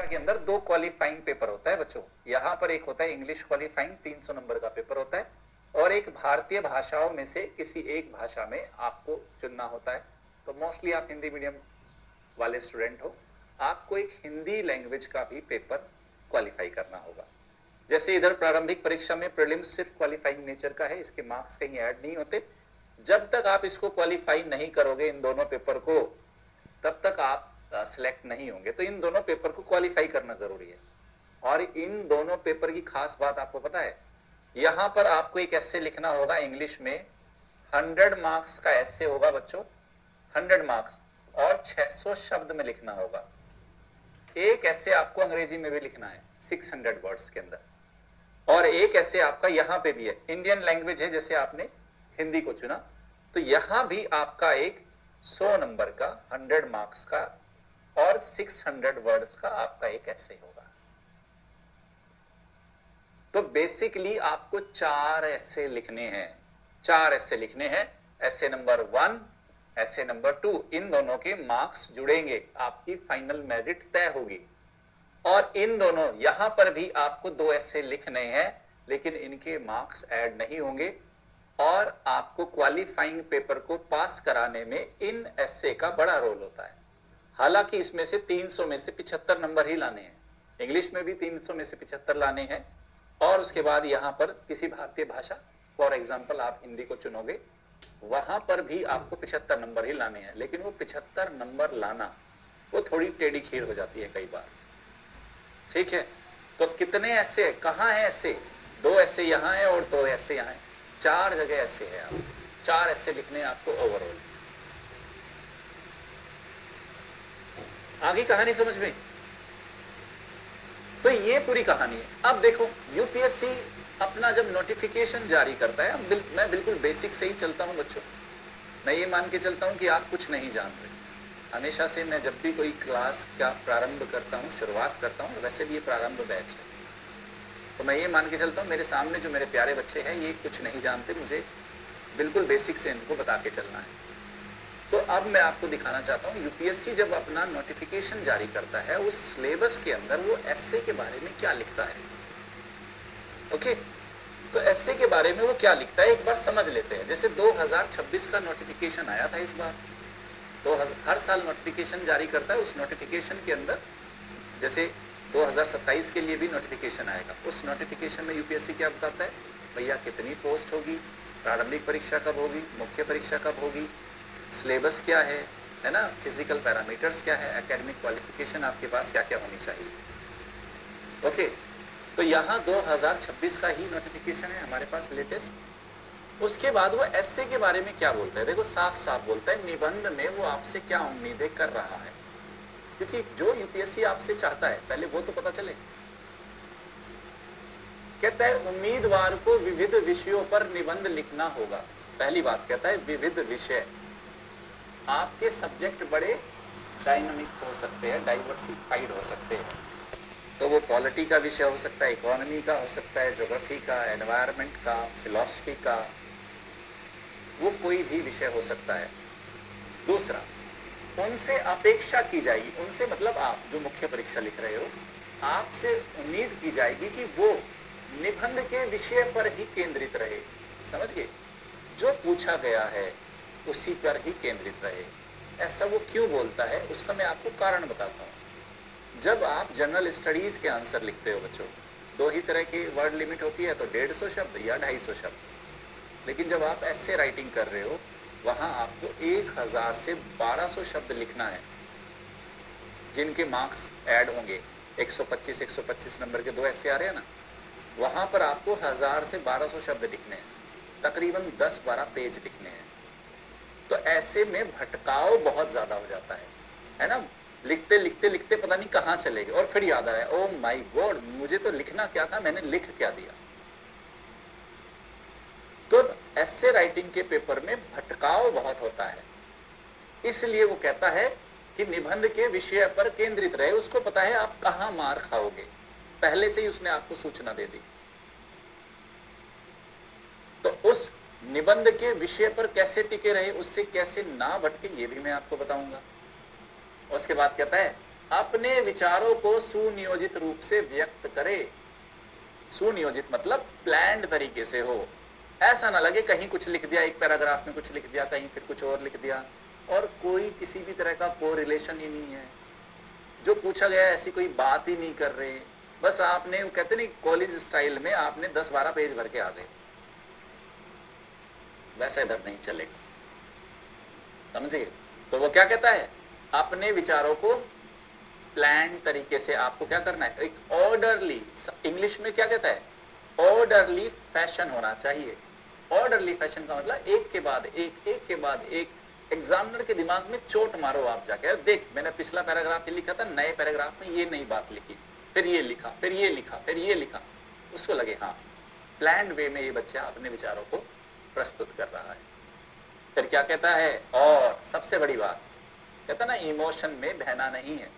परीक्षा के अंदर दो क्वालिफाइंग पेपर होता है बच्चों। यहाँ पर एक होता है इंग्लिश क्वालिफाइंग 300 नंबर का पेपर होता है, और एक भारतीय भाषाओं में से किसी एक भाषा में आपको चुनना होता है। तो मोस्टली आप हिंदी मीडियम वाले स्टूडेंट हो, आपको एक हिंदी लैंग्वेज का भी पेपर क्वालिफाई करना होगा। जैसे इधर प्रारंभिक परीक्षा में प्रीलिम्स सिर्फ क्वालिफाइंग नेचर का है, इसके मार्क्स कहीं ऐड नहीं होते। जब तक आप इसको क्वालिफाई नहीं करोगे इन दोनों पेपर को, तब तक आप सिलेक्ट नहीं होंगे। तो इन दोनों पेपर को क्वालिफाई करना जरूरी है। और इन दोनों पेपर की खास बात आपको पता है, यहां पर आपको एक एस्से लिखना होगा इंग्लिश में, 100 मार्क्स का एस्से होगा बच्चों, 100 मार्क्स, और 600 शब्द में लिखना होगा। एक एस्से आपको अंग्रेजी में भी लिखना है 600 वर्ड्स के अंदर, और एक एस्से आपका यहां पे भी है, इंडियन लैंग्वेज है, जैसे आपने हिंदी को चुना, तो यहां भी आपका एक 100 नंबर का 100 मार्क्स का और 600 वर्ड्स का आपका एक एस्से होगा। तो बेसिकली आपको 4 एस्से लिखने हैं, 4 एस्से लिखने हैं। एस्से नंबर 1, एस्से नंबर 2, इन दोनों के मार्क्स जुड़ेंगे, आपकी फाइनल मेरिट तय होगी। और इन दोनों, यहां पर भी आपको 2 एस्से लिखने हैं, लेकिन इनके मार्क्स ऐड नहीं होंगे। और आपको क्वालिफाइंग पेपर को पास कराने में इन एस्से का बड़ा रोल होता है। हालांकि इसमें से 300 में से 75 नंबर ही लाने हैं, इंग्लिश में भी 300 में से 75 लाने हैं, और उसके बाद यहां पर किसी भारतीय भाषा, फॉर एग्जाम्पल आप हिंदी को चुनोगे, वहां पर भी आपको 75 नंबर ही लाने हैं। लेकिन वो 75 नंबर लाना वो थोड़ी टेढ़ी खीर हो जाती है कई बार, ठीक है। तो कितने ऐसे, कहाँ है ऐसे? 2 ऐसे यहाँ है और 2 ऐसे यहाँ है, 4 जगह ऐसे है। आप 4 ऐसे लिखने हैं आपको ओवरऑल। आगे कहानी समझ में? तो ये पूरी कहानी है। अब देखो, यूपीएससी अपना जब नोटिफिकेशन जारी करता है, मैं बिल्कुल बेसिक से ही चलता हूं बच्चों, मैं ये मान के चलता हूं कि आप कुछ नहीं जान रहे। हमेशा से मैं जब भी कोई क्लास का प्रारंभ करता हूं, शुरुआत करता हूं, वैसे भी ये प्रारंभ बैच है, तो मैं ये मान के चलता हूं मेरे सामने जो मेरे प्यारे बच्चे हैं ये कुछ नहीं जानते, मुझे बिल्कुल बेसिक से इनको बता के चलना है। तो अब मैं आपको दिखाना चाहता हूँ यूपीएससी जब अपना नोटिफिकेशन जारी करता है, उस सिलेबस के अंदर वो एस्से के बारे में क्या लिखता है। ओके, तो एस्से के बारे में वो क्या लिखता है एक बार समझ लेते हैं। जैसे 2026 का नोटिफिकेशन आया था इस बार, तो हर साल नोटिफिकेशन जारी करता है। उस नोटिफिकेशन के अंदर जैसे 2027 के लिए भी नोटिफिकेशन आएगा, उस नोटिफिकेशन में यूपीएससी क्या बताता है, भैया कितनी पोस्ट होगी, प्रारंभिक परीक्षा कब होगी, मुख्य परीक्षा कब होगी, सिलेबस क्या है ना, फिजिकल पैरामीटर्स क्या है, एकेडमिक क्वालिफिकेशन आपके पास क्या क्या होनी चाहिए। ओके, तो यहाँ 2026 का ही नोटिफिकेशन है हमारे पास लेटेस्ट। उसके बाद वो एस्से के बारे में क्या बोलता है, देखो साफ साफ बोलता है, निबंध में वो आपसे क्या उम्मीदें कर रहा है, क्योंकि जो यूपीएससी आपसे चाहता है पहले वो तो पता चले। कहता है उम्मीदवार को विविध विषयों पर निबंध लिखना होगा। पहली बात कहता है विविध विषय, आपके सब्जेक्ट बड़े डायनामिक हो सकते हैं, डाइवर्सिफाइड हो सकते हैं। तो वो पॉलिटी का विषय हो सकता है, इकोनॉमी का हो सकता है, ज्योग्राफी का, एनवायरनमेंट का, फिलॉसफी का, वो कोई भी विषय हो सकता है। दूसरा, उनसे अपेक्षा की जाएगी, उनसे मतलब आप जो मुख्य परीक्षा लिख रहे हो, आपसे उम्मीद की जाएगी कि वो निबंध के विषय पर ही केंद्रित रहे। समझ गए? जो पूछा गया है उसी पर ही केंद्रित रहे। ऐसा वो क्यों बोलता है उसका मैं आपको कारण बताता हूँ। जब आप जनरल स्टडीज के आंसर लिखते हो बच्चों, 2 ही तरह की वर्ड लिमिट होती है, तो 150 शब्द या 250 शब्द। लेकिन जब आप ऐसे राइटिंग कर रहे हो, वहां आपको 1000 से 1200 शब्द लिखना है, जिनके मार्क्स ऐड होंगे। 125 नंबर के 2 ऐसे आ रहे हैं ना, वहां पर आपको 1000 से 1200 शब्द लिखने हैं, तकरीबन 10-12 पेज लिखने हैं। तो ऐसे में भटकाव बहुत ज्यादा हो जाता है ना, लिखते लिखते लिखते पता नहीं कहाँ चले गए, और फिर याद आया, ओ माय गॉड, मुझे तो लिखना क्या था, मैंने लिख क्या दिया। तो ऐसे राइटिंग के पेपर में भटकाव बहुत होता है, इसलिए वो कहता है कि निबंध के विषय पर केंद्रित रहे। उसको पता है आप कहाँ मार खाओगे, पहले से ही उसने आपको सूचना दे दी। तो उस निबंध के विषय पर कैसे टिके रहे, उससे कैसे ना भटके, ये भी मैं आपको बताऊंगा। उसके बाद कहता है अपने विचारों को सुनियोजित रूप से व्यक्त करे। सुनियोजित मतलब प्लान्ड तरीके से हो, ऐसा ना लगे कहीं कुछ लिख दिया, एक पैराग्राफ में कुछ लिख दिया, कहीं फिर कुछ और लिख दिया, और कोई किसी भी तरह का कोरिलेशन ही नहीं है, जो पूछा गया ऐसी कोई बात ही नहीं कर रहे, बस आपने वो कहते नहीं कॉलेज स्टाइल में आपने 10-12 पेज भर के आ गए, वैसा इधर नहीं चलेगा, समझिए। तो वो क्या कहता है, अपने विचारों को प्लान तरीके से आपको क्या करना है, एक ऑर्डरली, इंग्लिश में क्या कहता है, ऑर्डरली फैशन होना चाहिए। ऑर्डरली फैशन का मतलब एक के बाद एक के बाद एक, एग्जामिनर के दिमाग में चोट मारो आप जाके, देख मैंने पिछला पैराग्राफ ये लिखा था, नए पैराग्राफ में ये नई बात लिखी, फिर ये लिखा, फिर ये लिखा, फिर ये लिखा, उसको लगे हाँ प्लान्ड वे में ये बच्चा अपने विचारों को प्रस्तुत कर रहा है। फिर क्या कहता है, और सबसे बड़ी बात कहता ना, इमोशन में बहना नहीं है,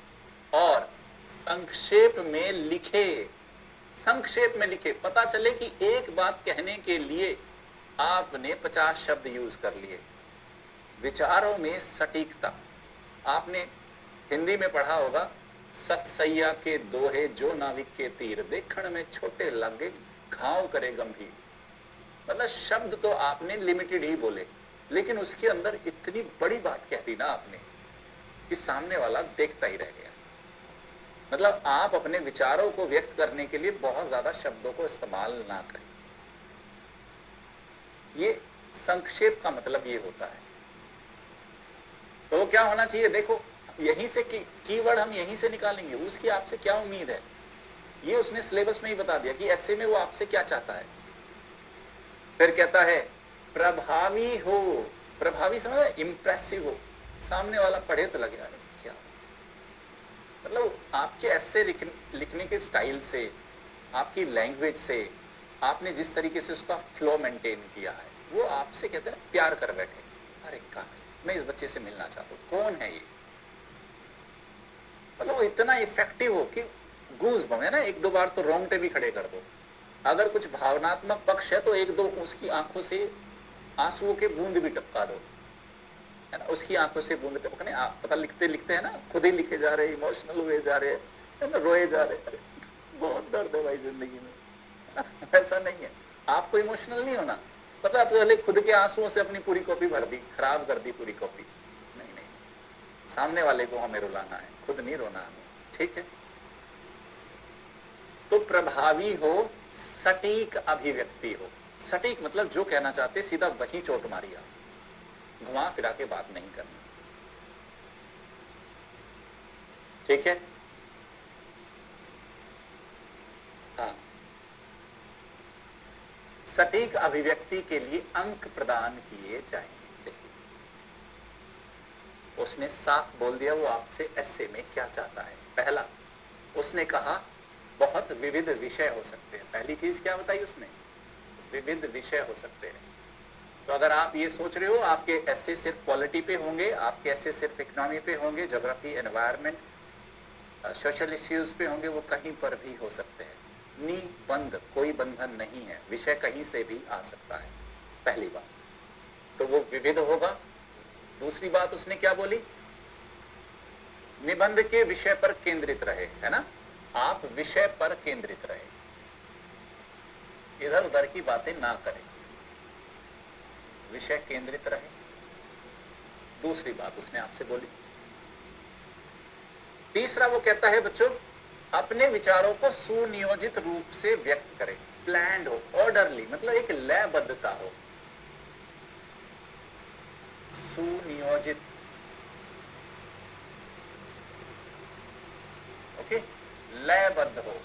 और संक्षेप में लिखे, संक्षेप में लिखे, पता चले कि एक बात कहने के लिए आपने 50 शब्द यूज कर लिए। विचारों में सटीकता, आपने हिंदी में पढ़ा होगा, सतसैया के दोहे जो नाविक के तीर, देखण में छोटे लगे घाव करे गंभीर। मतलब शब्द तो आपने लिमिटेड ही बोले, लेकिन उसके अंदर इतनी बड़ी बात कह दी ना आपने कि सामने वाला देखता ही रह गया। मतलब आप अपने विचारों को व्यक्त करने के लिए बहुत ज्यादा शब्दों को इस्तेमाल ना करें। ये संक्षेप का मतलब ये होता है। तो क्या होना चाहिए, देखो यहीं से कीवर्ड हम यहीं से निकालेंगे, उसकी आपसे क्या उम्मीद है, ये उसने सिलेबस में ही बता दिया कि ऐसे में वो आपसे क्या चाहता है। फिर कहता है प्रभावी हो, प्रभावी समझ, इंप्रेसिव हो, सामने वाला पढ़े तो लगे अरे क्या, मतलब आपके ऐसे लिखने के स्टाइल से, आपकी लैंग्वेज से, आपने जिस तरीके से उसका फ्लो मेंटेन किया है, वो आपसे कहते हैं प्यार कर बैठे, अरे कहाँ है, मैं इस बच्चे से मिलना चाहता हूँ, कौन है ये, मतलब वो इतना इफेक्टिव हो कि गूज बम है ना, एक दो बार तो रोंगटे भी खड़े कर दो। अगर कुछ भावनात्मक पक्ष है तो एक दो उसकी आंखों से आंसुओं के बूंद भी टपका दो, है ना, उसकी आंखों से बूंद टपकने, आप पता लिखते लिखते है ना, खुद ही लिखे जा रहे, इमोशनल हुए जा रहे, है ना, रोए जा रहे, अरे बहुत दर्द है भाई जिंदगी में, ऐसा नहीं है, आपको इमोशनल नहीं होना, पता पहले खुद के आंसुओं से अपनी पूरी कॉपी भर दी, खराब कर दी पूरी कॉपी, नहीं नहीं, सामने वाले को हमें रुलाना है, खुद नहीं रोना हमें, ठीक है। तो प्रभावी हो, सटीक अभिव्यक्ति हो, सटीक मतलब जो कहना चाहते सीधा वही चोट मारी, आप घुमा फिरा के बात नहीं करनी, ठीक है। हाँ, सटीक अभिव्यक्ति के लिए अंक प्रदान किए जाएंगे। उसने साफ बोल दिया वो आपसे ऐसे में क्या चाहता है। पहला उसने कहा बहुत विविध विषय हो सकते हैं, पहली चीज क्या बताई उसने, विविध विषय हो सकते हैं। तो अगर आप ये सोच रहे हो आपके ऐसे सिर्फ पॉलिटी पे होंगे, आपके ऐसे सिर्फ इकोनॉमी पे होंगे, ज्योग्राफी, एनवायरनमेंट, सोशल इश्यूज पे होंगे, वो कहीं पर भी हो सकते हैं, निबंध कोई बंधन नहीं है, विषय कहीं से भी आ सकता है, पहली बात तो वो विविध होगा। दूसरी बात उसने क्या बोली, निबंध के विषय पर केंद्रित रहे, है ना, आप विषय पर केंद्रित रहे, इधर उधर की बातें ना करें, विषय केंद्रित रहे। दूसरी बात उसने आपसे बोली। तीसरा वो कहता है बच्चों अपने विचारों को सुनियोजित रूप से व्यक्त करें, प्लान्ड हो, ऑर्डरली मतलब एक लयबद्धता हो, सुनियोजित, ओके, लयबद्ध हो।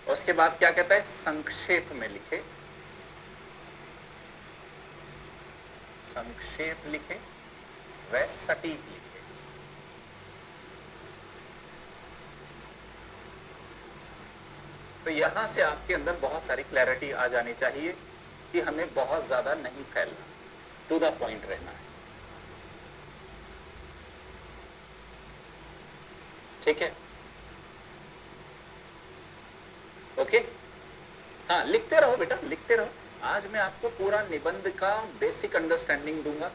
उसके बाद क्या कहता है, संक्षेप में लिखे, संक्षेप लिखे व सटीक लिखे। तो यहां से आपके अंदर बहुत सारी क्लैरिटी आ जानी चाहिए कि हमें बहुत ज्यादा नहीं फैलना, टू द पॉइंट रहना है, ठीक है, ओके। हाँ, लिखते रहो बेटा, लिखते रहो। आज मैं आपको पूरा निबंध का बेसिक अंडरस्टैंडिंग दूंगा,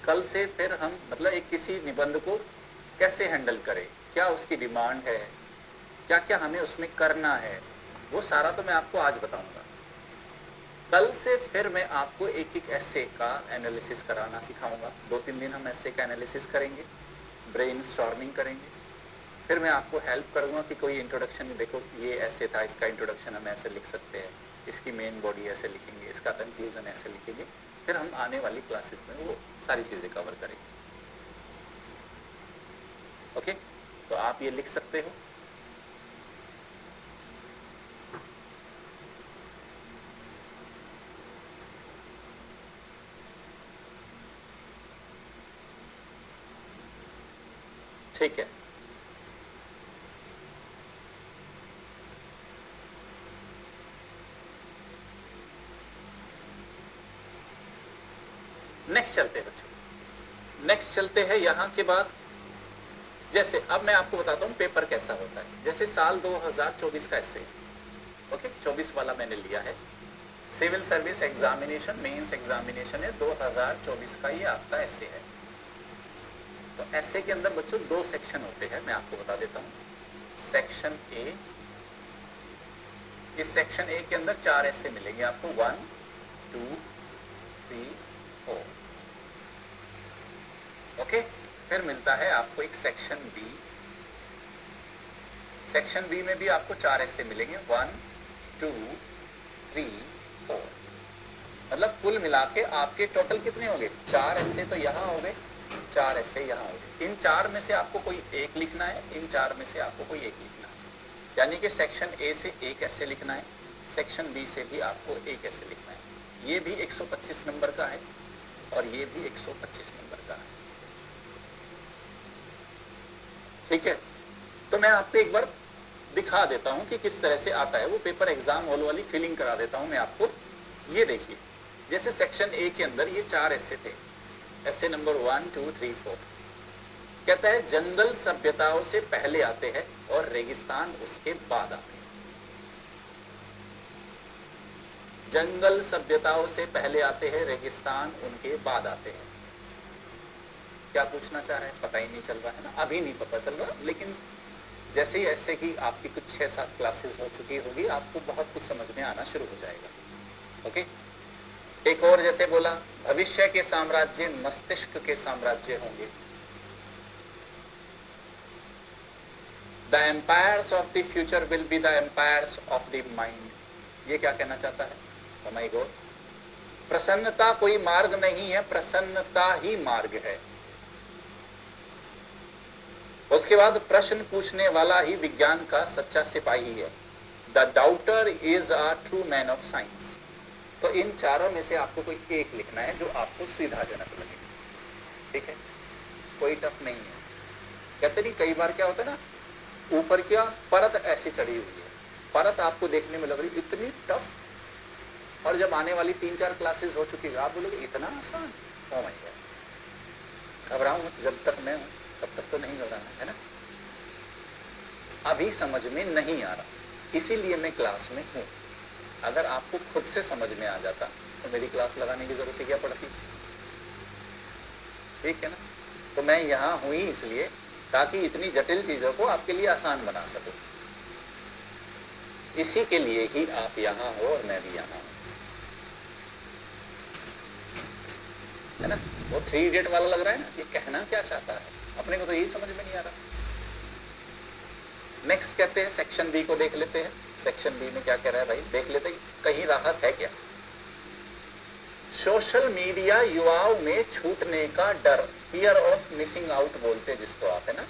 कल से फिर हम मतलब एक किसी निबंध को कैसे हैंडल करें, क्या उसकी डिमांड है, क्या क्या हमें उसमें करना है, वो सारा तो मैं आपको आज बताऊंगा। कल से फिर मैं आपको एक एक एस्से का एनालिसिस कराना सिखाऊंगा। 2-3 दिन हम एस्से का एनालिसिस करेंगे, ब्रेन स्टॉर्मिंग करेंगे। फिर मैं आपको हेल्प करूंगा कि कोई इंट्रोडक्शन, देखो ये ऐसे था, इसका इंट्रोडक्शन हम ऐसे लिख सकते हैं, इसकी मेन बॉडी ऐसे लिखेंगे, इसका कंक्लूजन ऐसे लिखेंगे। फिर हम आने वाली क्लासेस में वो सारी चीज़ें कवर करेंगे। ओके, तो आप ये लिख सकते हो। ठीक है, नेक्स्ट चलते हैं बच्चों, नेक्स्ट चलते हैं। यहाँ के बाद जैसे अब मैं आपको बताता हूँ पेपर कैसा होता है। जैसे साल 2024 का एस्से, ओके 24 वाला मैंने लिया है, civil service examination mains examination है 2024 का, ये आपका एस्से है। तो एस्से के अंदर बच्चों 2 सेक्शन होते हैं, मैं आपको बता देता हूँ। सेक्शन ए, इस सेक्शन ए के अंदर 4 एस्से मिलेंगे आपको, 1, 2, 3, 4। ओके, फिर मिलता है आपको एक सेक्शन बी। सेक्शन बी में भी आपको 4 एस्से मिलेंगे, 1, 2, 3, 4। मतलब कुल मिला के आपके टोटल कितने होंगे, 4 एस्से तो यहाँ हो गए, 4 एस्से यहाँ हो गए। इन 4 में से आपको कोई एक लिखना है, इन 4 में से आपको कोई एक लिखना है। यानी कि सेक्शन ए से एक एस्से लिखना है, सेक्शन बी से भी आपको एक एस्से लिखना है। ये भी 125 नंबर का है और ये भी 125 नंबर का है। ठीक है, तो मैं आपको एक बार दिखा देता हूं कि किस तरह से आता है वो पेपर, एग्जाम हॉल वाली फीलिंग करा देता हूं मैं आपको। ये देखिए, जैसे सेक्शन ए के अंदर ये 4 एस्से थे, एस्से नंबर 1, 2, 3, 4। कहता है जंगल सभ्यताओं से पहले आते हैं और रेगिस्तान उसके बाद आते हैं। जंगल सभ्यताओं से पहले आते हैं, रेगिस्तान उनके बाद आते हैं। क्या पूछना चाह रहे हैं पता ही नहीं चल रहा है ना, अभी नहीं पता चल रहा, लेकिन जैसे ही ऐसे की आपकी कुछ 6-7 क्लासेस हो चुकी होगी, आपको बहुत कुछ समझ में आना शुरू हो जाएगा। ओके, एक और जैसे बोला, भविष्य के साम्राज्य मस्तिष्क के साम्राज्य होंगे। The empires of the future will be the empires of the mind. ये क्या कहना चाहता है? ओह माय गॉड, प्रसन्नता कोई मार्ग नहीं है, प्रसन्नता ही मार्ग है। उसके बाद प्रश्न पूछने वाला ही विज्ञान का सच्चा सिपाही है। The daughter is a true man of science. तो इन चारों में से आपको कोई एक लिखना है जो आपको सुविधाजनक लगे। ठीक है, कोई टफ नहीं है। कहते नहीं कई बार क्या होता है ना, ऊपर क्या परत ऐसी चढ़ी हुई है, परत आपको देखने में लग रही इतनी टफ, और जब आने वाली 3-4 क्लासेस हो चुकी है आप बोलोगे इतना आसान। ओ माय गॉड, घबराऊं मत, जब तक मैं हूं तब तक तो नहीं घबराना है ना। अभी समझ में नहीं आ रहा, इसीलिए मैं क्लास में हूं। अगर आपको खुद से समझ में आ जाता तो मेरी क्लास लगाने की जरूरत क्या पड़ती? ठीक है ना, तो मैं यहाँ हूँ ही इसलिए ताकि इतनी जटिल चीजों को आपके लिए आसान बना सकूं। इसी के लिए ही आप यहाँ हो और मैं भी यहाँ हूँ, है ना। वो 3 इडियट वाला लग रहा है ना, ये कहना क्या चाहता है, अपने को तो यही समझ में नहीं आ रहा। नेक्स्ट कहते हैं सेक्शन बी को देख लेते हैं। सेक्शन बी में क्या कह रहा है भाई, देख लेते हैं कहीं राहत है क्या। सोशल मीडिया युवाओं में छूटने का डर, फियर ऑफ मिसिंग आउट बोलते हैं जिसको आप, है ना,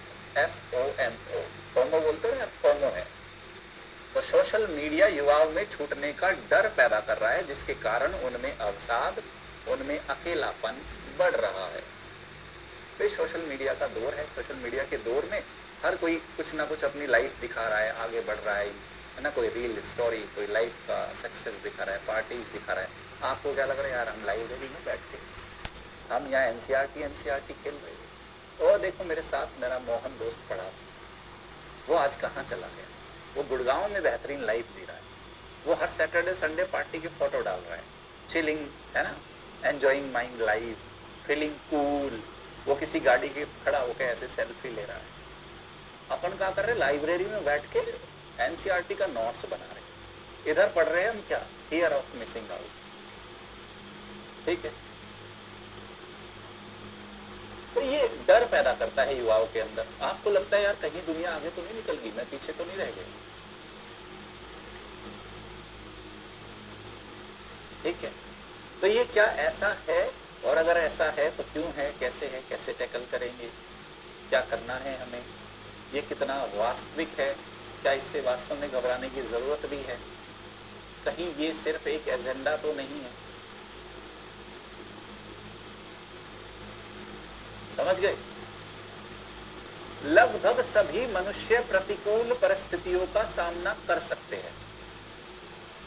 FOMO, FOMO बोलते हैं ना, FOMO है। तो सोशल मीडिया युवाओं में छूटने का डर पैदा कर रहा है, जिसके कारण उनमें अवसाद, उनमें अकेलापन बढ़ रहा है। तो सोशल मीडिया का दौर है। सोशल मीडिया के दौर में हर कोई कुछ ना कुछ अपनी लाइफ दिखा रहा है, आगे बढ़ रहा है ना, कोई रील स्टोरी, कोई लाइफ का सक्सेस दिखा रहा है, पार्टीज दिखा रहा है। आपको क्या लग रहा है यार, हम लाइब्रेरी में बैठ के हम यहाँ NCERT खेल रहे हैं। और देखो मेरे साथ मेरा मोहन दोस्त पड़ा, वो आज कहाँ चला गया, वो गुड़गांव में बेहतरीन लाइफ जी रहा है। वो हर सैटरडे संडे पार्टी की फोटो डाल रहा है, चिलिंग, है ना, enjoying my life, feeling cool, वो किसी गाड़ी के खड़ा होकर ऐसे सेल्फी ले रहा है। अपन क्या कर रहे, लाइब्रेरी में बैठ के एनसीईआरटी का नोट्स बना रहे, इधर पढ़ रहे हैं हम क्या, फियर ऑफ मिसिंग आउट। ठीक है, तो ये डर पैदा करता है युवाओं के अंदर। आपको लगता है यार कहीं दुनिया आगे तो नहीं निकल गई, मैं पीछे तो नहीं रह गई। ठीक है, तो ये क्या ऐसा है, और अगर ऐसा है तो क्यों है, कैसे टैकल करेंगे, क्या करना है हमें, ये कितना वास्तविक है, क्या इससे वास्तव में घबराने की जरूरत भी है, कहीं ये सिर्फ एक एजेंडा तो नहीं है। समझ गए? लगभग सभी मनुष्य प्रतिकूल परिस्थितियों का सामना कर सकते हैं,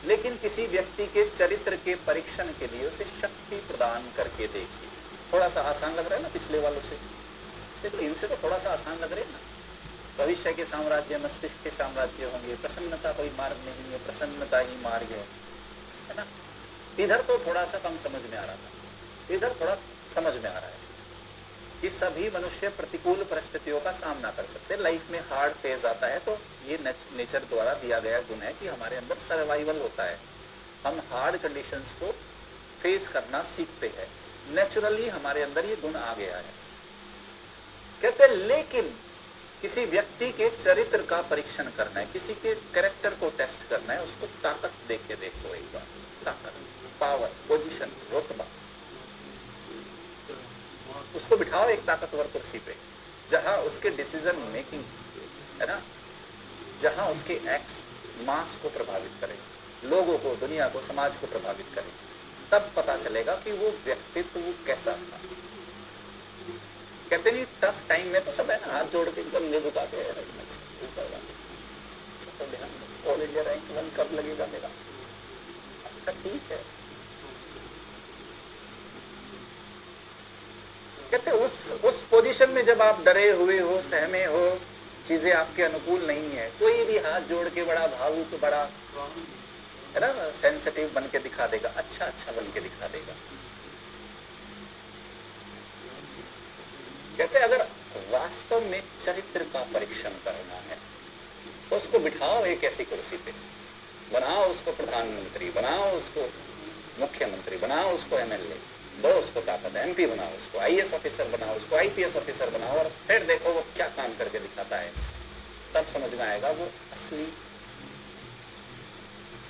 लेकिन किसी व्यक्ति के चरित्र के परीक्षण के लिए उसे शक्ति प्रदान करके देखिए। थोड़ा सा आसान लग रहा है ना पिछले वालों से, देखो इनसे तो थोड़ा सा आसान लग रहा है ना। भविष्य के साम्राज्य, मस्तिष्क के साम्राज्य होंगे, प्रसन्नता कोई मार्ग नहीं है, प्रसन्नता ही मार्ग है ना। इधर तो थोड़ा सा कम समझ में आ रहा था, इधर थोड़ा समझ में आ रहा है कि सभी मनुष्य प्रतिकूल परिस्थितियों का सामना कर सकते हैं। लाइफ में हार्ड फेज आता है तो ये नेचर द्वारा दिया गया गुण है कि हमारे अंदर सर्वाइवल होता है, हम हार्ड कंडीशंस को फेस करना सीखते हैं, नेचुरली हमारे अंदर ये गुण आ गया है। कहते लेकिन किसी व्यक्ति के चरित्र का परीक्षण करना है, किसी के कैरेक्टर को टेस्ट करना है, उसको ताकत देके देखो एक बार, ताकत, पावर, पोजीशन, रुतबा, उसको बिठाओ एक ताकतवर कुर्सी पे, जहां उसके डिसीजन मेकिंग है ना, जहां उसके एक्ट्स मास को प्रभावित करें, लोगों को, दुनिया को, समाज को प्रभावित करें, तब पता चलेगा कि वो व्यक्तित्व कैसा था। कहते नहीं टफ टाइम में तो सब है ना हाथ जोड़ के कंधे झुका के ऑल इंडिया रैंक 1 कब लगेगा मेरा, अच्छा ठीक है। कहते उस पोजीशन में जब आप डरे हुए हो, सहमे हो, चीजें आपके अनुकूल नहीं है, कोई भी हाथ जोड़ के बड़ा भावुक, बड़ा है ना सेंसिटिव बन के दिखा देगा, अच्छा बन के दिखा देगा। कहते अगर वास्तव में चरित्र का परीक्षण करना है तो उसको बिठाओ एक ऐसी कुर्सी पे, बनाओ उसको प्रधानमंत्री, बनाओ उसको मुख्यमंत्री, बनाओ उसको एमएलए, दो उसको ताकत, एमपी बनाओ उसको, आईएएस ऑफिसर बनाओ उसको, आईपीएस ऑफिसर बनाओ, और फिर देखो वो क्या काम करके दिखाता है। तब समझ में आएगा वो असली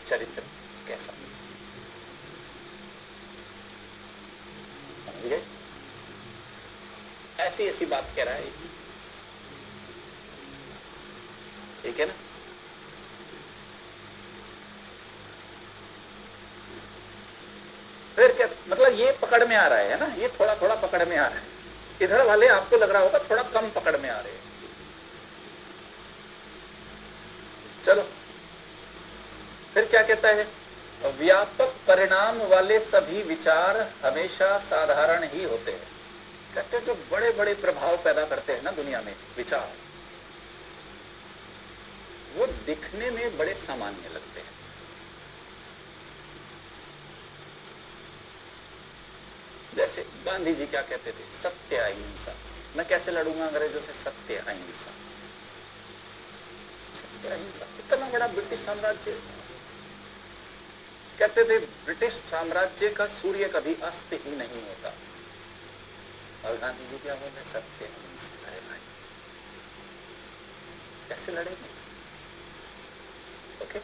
चरित्र कैसा। समझ गए? ऐसी बात कह रहा है, ठीक है ना। फिर क्या मतलब, ये पकड़ में आ रहा है ना, ये थोड़ा थोड़ा पकड़ में आ रहा है, इधर वाले आपको लग रहा होगा थोड़ा कम पकड़ में आ रहे हैं। चलो फिर क्या कहता है, व्यापक परिणाम वाले सभी विचार हमेशा साधारण ही होते हैं। कहते हैं जो बड़े बड़े प्रभाव पैदा करते हैं ना दुनिया में विचार, वो दिखने में बड़े सामान्य लगते हैं। जैसे गांधी जी क्या कहते थे, सत्य अहिंसा, मैं कैसे लड़ूंगा अंग्रेजों से, सत्य अहिंसा, सत्य अहिंसा। इतना बड़ा ब्रिटिश साम्राज्य, कहते थे ब्रिटिश साम्राज्य का सूर्य कभी अस्त ही नहीं होता, और गांधी जी क्या बोले, सत्य अहिंसा। अरे भाई कैसे लड़ेंगे? ओके,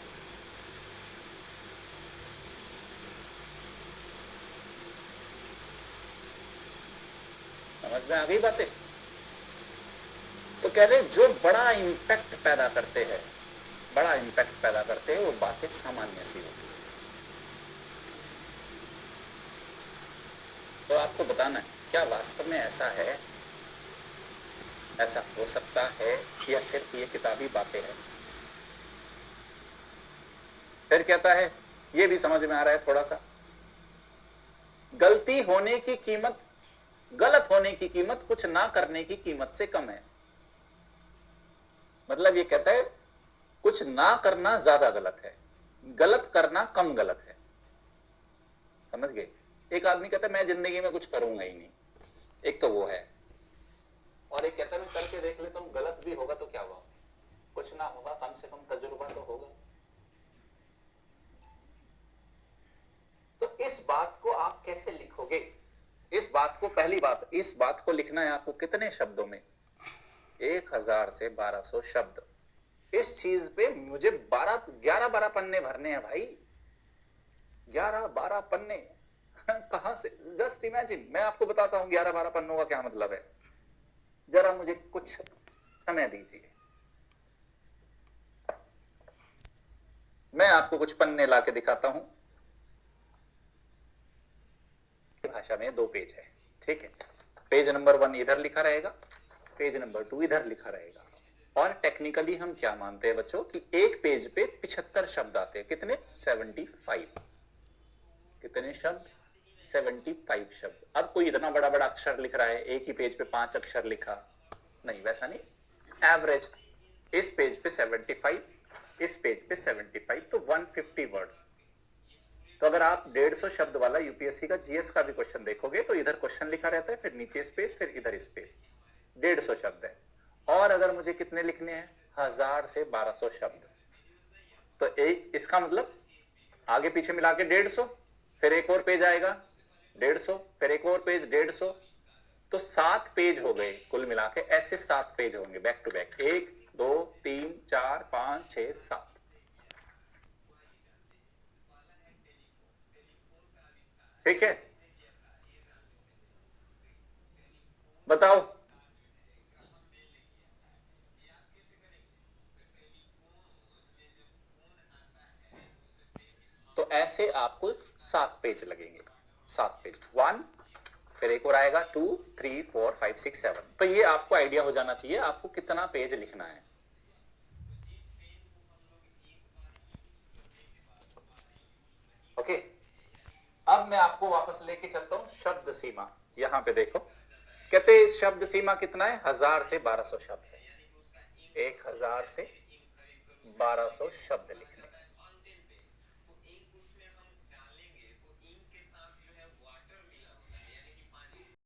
समझ में आ गई बातें? तो कह रहे जो बड़ा इंपैक्ट पैदा करते हैं, बड़ा इंपैक्ट पैदा करते हैं, वो बातें सामान्य सी होती है। तो आपको बताना है क्या वास्तव में ऐसा है, ऐसा हो सकता है, या सिर्फ ये किताबी बातें हैं? फिर कहता है, ये भी समझ में आ रहा है थोड़ा सा, गलती होने की कीमत, गलत होने की कीमत कुछ ना करने की कीमत से कम है। मतलब ये कहता है कुछ ना करना ज्यादा गलत है, गलत करना कम गलत है। समझ गए? एक आदमी कहता है मैं जिंदगी में कुछ करूंगा ही नहीं, एक तो वो है, और एक कहता है करके देख ले, तुम गलत भी होगा तो क्या हुआ, कुछ ना होगा, कम से कम तजुर्बा तो होगा। तो इस बात को आप कैसे लिखोगे, इस बात को, पहली बात, इस बात को लिखना है आपको कितने शब्दों में, 1000 से 1200 शब्द। इस चीज पे मुझे 11-12 पन्ने भरने हैं भाई, 11-12 पन्ने कहां से, जस्ट इमेजिन। मैं आपको बताता हूं 11-12 पन्नों का क्या मतलब है, जरा मुझे कुछ समय दीजिए, मैं आपको कुछ पन्ने ला के दिखाता हूं। भाषा में 2 पेज है, ठीक है, पेज नंबर 1 इधर लिखा रहेगा, पेज नंबर 2 इधर लिखा रहेगा। और टेक्निकली हम क्या मानते हैं बच्चों कि एक पेज पे 75 शब्द आते हैं, कितने, 75, कितने शब्द, 75 शब्द। अब कोई इतना बड़ा बड़ा अक्षर लिख रहा है, एक ही पेज पे 5 अक्षर लिखा, नहीं वैसा नहीं, एवरेज, इस पेज पे 75, इस पेज पे 75, तो 150 वर्ड्स। तो अगर आप 150 शब्द वाला यूपीएससी का जीएस का भी क्वेश्चन देखोगे तो इधर क्वेश्चन लिखा रहता है, फिर नीचे स्पेस, फिर इधर स्पेस, 150 शब्द है। और अगर मुझे कितने लिखने हैं, 1000 से 1200 शब्द, तो एक, इसका मतलब आगे पीछे मिला के 150, फिर एक और पेज आएगा 150, फिर एक और पेज 150, तो 7 पेज हो गए कुल मिला के, ऐसे 7 पेज होंगे बैक टू बैक, 1 2 3 4 5 6 7। ठीक है, बताओ, तो ऐसे आपको 7 पेज लगेंगे, 7 पेज, 1, फिर एक और आएगा 2 3 4 5 6 7। तो ये आपको आइडिया हो जाना चाहिए आपको कितना पेज लिखना है। ओके, अब मैं आपको वापस लेके चलता हूं शब्द सीमा। यहां पे देखो, कहते हैं शब्द सीमा कितना है, 1000 से 1200 शब्द है, 1000 से 1200 शब्द लिखना।